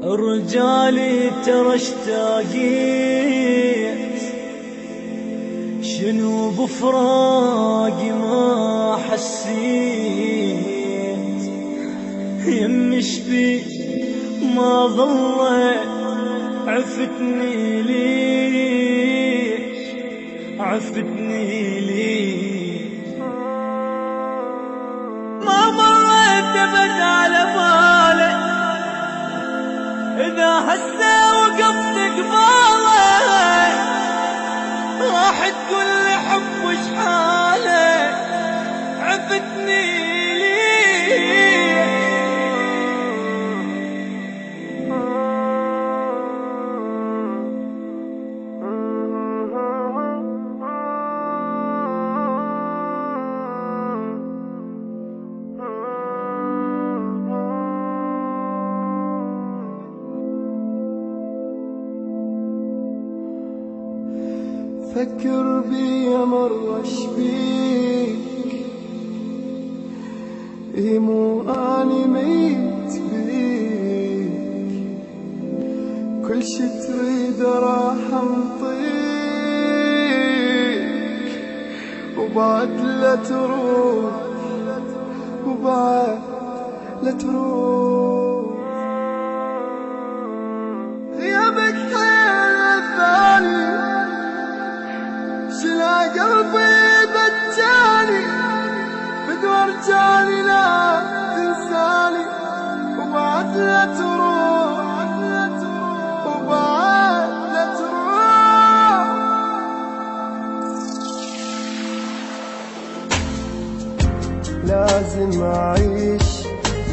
رجالي ترى اشتاقيت، شنو بفراقي ما حسيت، يم شبي ما ظلت عفتني ليش، عفتني ليش ما مريت ابد على بالي، إذا هسه وقفت قبالك راح تقول لي حب وش حالك، عفتني ليه فكر بي مرة شبيك، مو اني ميت بيك، كل شي تريد راح انطيك، وبعد لا تروح، وبعد لا تروح، غيابك حيل الثاني شلا قلبي بجاني، بدور جاني لا تنساني، وبعد لا تروح، وبعد لا تروح، لازم أعيش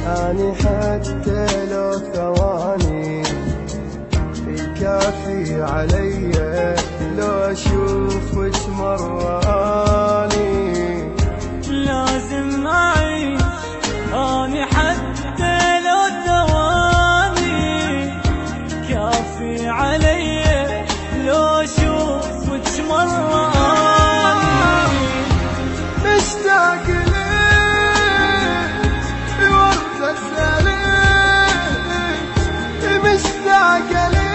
أني حتى لو ثواني، الكافي علي لو أشوفك مرة أني، لازم أعيش أني حتى لو ثواني، كافي علي لو أشوفك مرة أني، مشتاق ليك وردة سالك، مشتاق ليك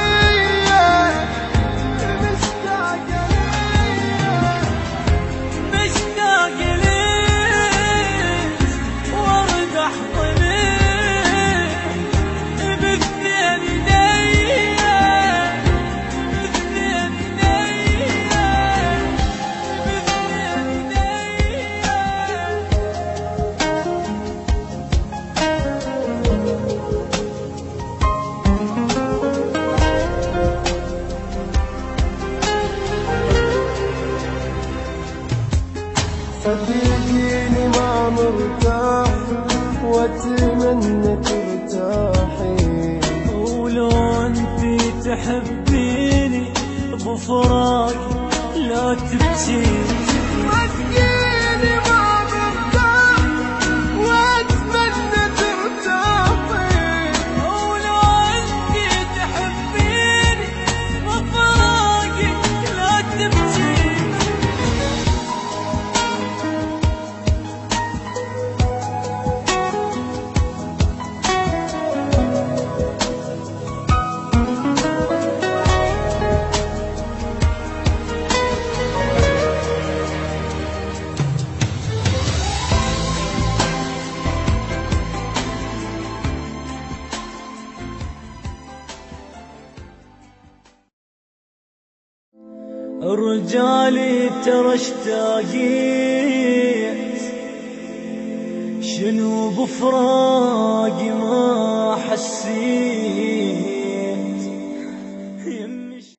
صدقيني ما مرتاح واتمنى ترتاحي، ولو انتي تحبيني بفراقي لا تبكي، صدقيني ما مرتاح واتمنى ترتاحي، ولو انتي تحبيني بفراقي لا تبكي، رجالي ترى اشتاقيت، شنو بفراقي